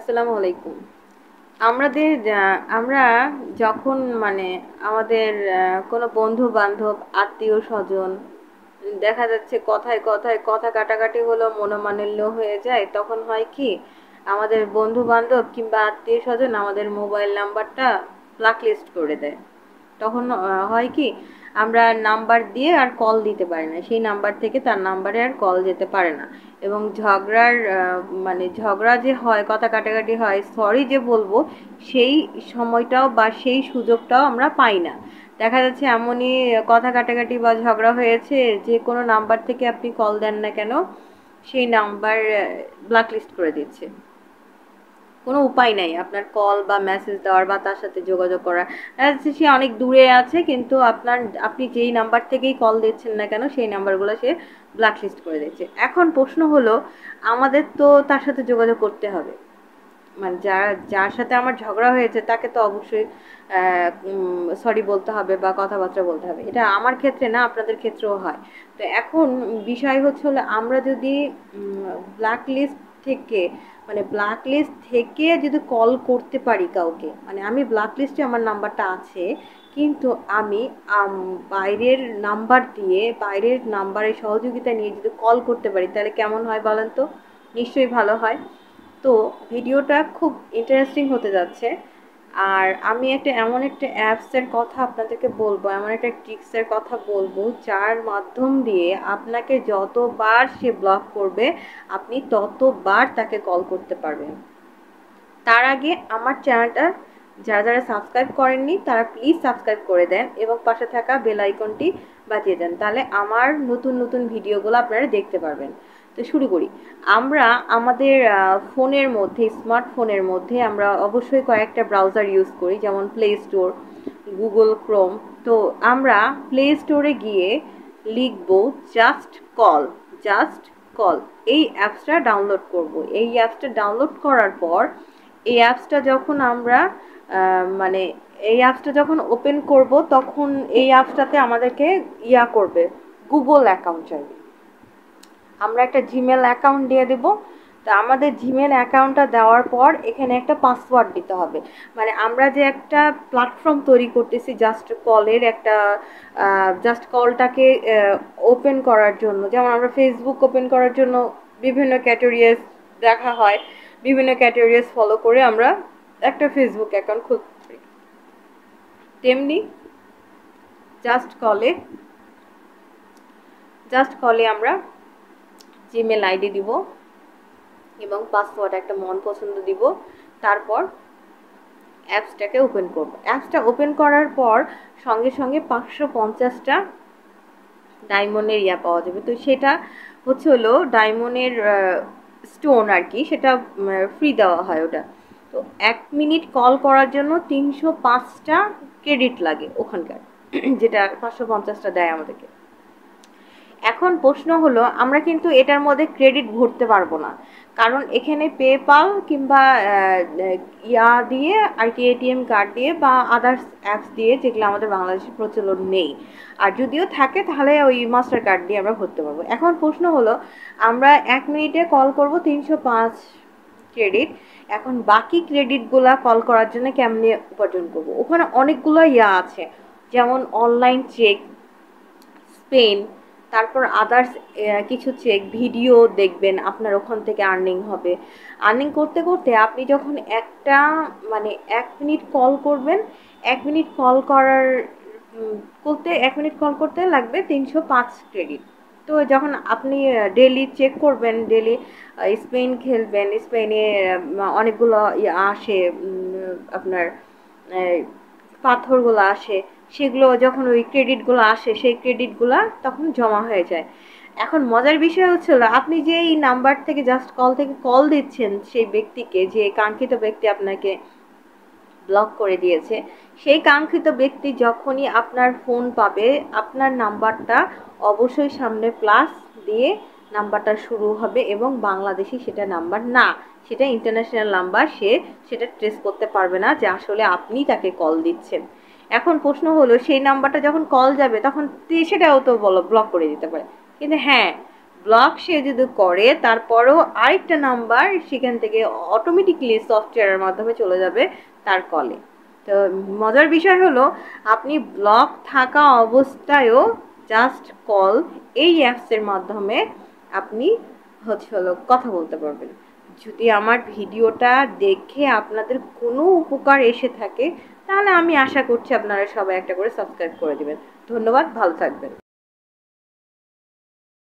আসসালামু আলাইকুম। আমরা যখন আমাদের কোনো বন্ধু বান্ধব আত্মীয় স্বজন দেখা যাচ্ছে কথায় কথায় কথা কাটাকাটি হলো মনোমালিন্য হয়ে যায়, তখন হয় কি আমাদের বন্ধু বান্ধব কিংবা আত্মীয় স্বজন আমাদের মোবাইল নাম্বারটা ব্ল্যাকলিস্ট করে দেয়। তখন হয় কি আমরা নাম্বার দিয়ে আর কল দিতে পারি না, সেই নাম্বার থেকে তার নাম্বারে আর কল যেতে পারে না। এবং ঝগড়া যে হয়, কথা কাটাকাটি হয়, সরি যে বলবো সেই সময়টাও বা সেই সুযোগটাও আমরা পাই না। দেখা যাচ্ছে এমনই কথা কাটাকাটি বা ঝগড়া হয়েছে, যে কোনো নাম্বার থেকে আপনি কল দেন না কেন সেই নাম্বার ব্ল্যাকলিস্ট করে দিচ্ছে। কোনো উপায় নাই আপনার কল বা মেসেজ দেওয়ার বা তার সাথে যোগাযোগ করার। সে অনেক দূরে আছে, কিন্তু আপনি যেই নাম্বার থেকেই কল দিচ্ছেন না কেন সেই নাম্বারগুলো সে ব্ল্যাকলিস্ট করে দিচ্ছে। এখন প্রশ্ন হলো, আমাদের তো তার সাথে যোগাযোগ করতে হবে। মানে যার সাথে আমার ঝগড়া হয়েছে তাকে তো অবশ্যই সরি বলতে হবে বা কথাবার্তা বলতে হবে। এটা আমার ক্ষেত্রে না, আপনাদের ক্ষেত্রেও হয়। তো এখন বিষয় হচ্ছে হলো, আমরা যদি ব্ল্যাক লিস্ট থেকে ব্ল্যাক লিস্ট থেকে যদি কল করতে পারি কাউকে, আমি ব্ল্যাক লিস্টে আমার নাম্বারটা আছে, কিন্তু আমি বাইরের নাম্বার দিয়ে বাইরের নাম্বারের সহযোগিতা নিয়ে যদি কল করতে পারি, তাহলে কেমন হয় বলেন তো? নিশ্চয়ই ভালো হয়। তো ভিডিওটা খুব ইন্টারেস্টিং হতে যাচ্ছে। আর আমি এমন একটা অ্যাপসের কথা আপনাদেরকে বলবো, এমন একটা ট্রিক্সের কথা বলবো, যার মাধ্যম দিয়ে আপনাকে যতবার সে ব্লক করবে আপনি ততবার তাকে কল করতে পারবেন। তার আগে আমার চ্যানেলটা যারা যারা সাবস্ক্রাইব করেননি তারা প্লিজ সাবস্ক্রাইব করে দেন এবং পাশে থাকা বেল আইকনটি বাজিয়ে দেন, তাহলে আমার নতুন নতুন ভিডিওগুলো আপনারা দেখতে পারবেন। তো শুরু করি। আমরা আমাদের ফোনের মধ্যে, স্মার্টফোনের মধ্যে আমরা অবশ্যই কয়েকটা ব্রাউজার ইউজ করি, যেমন প্লে স্টোর, গুগল ক্রোম। তো আমরা প্লে স্টোরে গিয়ে লিখব জাস্ট কল। জাস্ট কল, এই অ্যাপসটা ডাউনলোড করব। এই অ্যাপসটা ডাউনলোড করার পর এই অ্যাপসটা যখন আমরা আহ, মানে এই অ্যাপসটা যখন ওপেন করব, তখন এই অ্যাপসটাতে আমাদেরকে করবে, গুগল অ্যাকাউন্ট চাইবে। আমরা একটা জিমেল অ্যাকাউন্ট দিয়ে দেব। তা আমাদের জিমেল অ্যাকাউন্টটা দেওয়ার পর এখানে একটা পাসওয়ার্ড দিতে হবে। আমরা যে একটা প্ল্যাটফর্ম তৈরি করতেছি জাস্ট কলের একটা, জাস্ট কলটাকে ওপেন করার জন্য, যেমন আমরা ফেসবুক ওপেন করার জন্য বিভিন্ন ক্যাটেগরিয়াস দেখা হয়, বিভিন্ন ক্যাটেগরিয়াস ফলো করে আমরা একটা ফেসবুক অ্যাকাউন্ট খুলতে পারি, তেমনি জাস্ট কলে জাস্ট কলে আমরা জিমেল আইডি দিব এবং পাসওয়ার্ড একটা মন পছন্দ দিব। তারপর অ্যাপসটাকে ওপেন করব। অ্যাপসটা ওপেন করার পর সঙ্গে সঙ্গে 550টা ডায়মন্ডের পাওয়া যাবে। তো সেটা হচ্ছে হলো ডায়মন্ডের স্টোন আর কি, সেটা ফ্রি দেওয়া হয় ওটা। তো 1 মিনিট কল করার জন্য 305টা ক্রেডিট লাগে ওখানকার, যেটা 550টা দেয় আমাদেরকে। এখন প্রশ্ন হলো, আমরা কিন্তু এটার মধ্যে ক্রেডিট ভরতে পারবো না, কারণ এখানে পেপাল কিংবা দিয়ে আর কি এটিএম কার্ড দিয়ে বা আদার্স অ্যাপস দিয়ে, যেগুলো আমাদের বাংলাদেশে প্রচলন নেই। আর যদিও থাকে তাহলে ওই মাস্টার কার্ড দিয়ে আমরা ভরতে পারবো। এখন প্রশ্ন হলো, আমরা 1 মিনিটে কল করব 305 ক্রেডিট। এখন বাকি ক্রেডিটগুলা কল করার জন্য কেমনে উপার্জন করব? ওখানে অনেকগুলো আছে, যেমন অনলাইন চেক, স্পেন, তারপর আদার্স কিছু চেক, ভিডিও দেখবেন, আপনার ওখান থেকে আর্নিং হবে। আর্নিং করতে করতে আপনি যখন একটা 1 মিনিট কল করবেন, 1 মিনিট কল করার করতে 1 মিনিট কল করতে লাগবে 305 ক্রেডিট। তো যখন আপনি ডেলি চেক করবেন, ডেলি স্পেন খেলবেন, স্পেনে অনেকগুলো আসে, আপনার পাথরগুলো আসে, সেগুলো যখন ওই ক্রেডিটগুলো আসে সেই ক্রেডিটগুলো তখন জমা হয়ে যায়। এখন মজার বিষয় হচ্ছিল, আপনি যে এই নাম্বার থেকে জাস্ট কল থেকে কল দিচ্ছেন সেই ব্যক্তিকে, যে কাঙ্ক্ষিত ব্যক্তি আপনাকে ব্লক করে দিয়েছে, সেই কাঙ্ক্ষিত ব্যক্তি যখনই আপনার ফোন পাবে, আপনার নাম্বারটা অবশ্যই সামনে প্লাস দিয়ে নাম্বারটা শুরু হবে, এবং বাংলাদেশি সেটা নাম্বার না, সেটা ইন্টারন্যাশনাল নাম্বার। সেটা ট্রেস করতে পারবে না যে আসলে আপনি তাকে কল দিচ্ছেন। এখন প্রশ্ন হলো, সেই নাম্বারটা যখন কল যাবে তখন সেটাও তো ব্লক করে দিতে পারে। কিন্তু হ্যাঁ, ব্লক সে যদি করে তারপরেও আরেকটা নাম্বার সেখান থেকে অটোমেটিকলি সফটওয়্যারের মাধ্যমে চলে যাবে তার কলে। তো মজার বিষয় হলো আপনি ব্লক থাকা অবস্থায়ও জাস্ট কল এই অ্যাপসের মাধ্যমে আপনি হলো কথা বলতে পারবেন। যদি আমার ভিডিওটা দেখে আপনাদের কোনো উপকার এসে থাকে তাহলে আমি আশা করছি আপনারা সবাই একটা করে সাবস্ক্রাইব করে দিবেন। ধন্যবাদ, ভালো থাকবেন।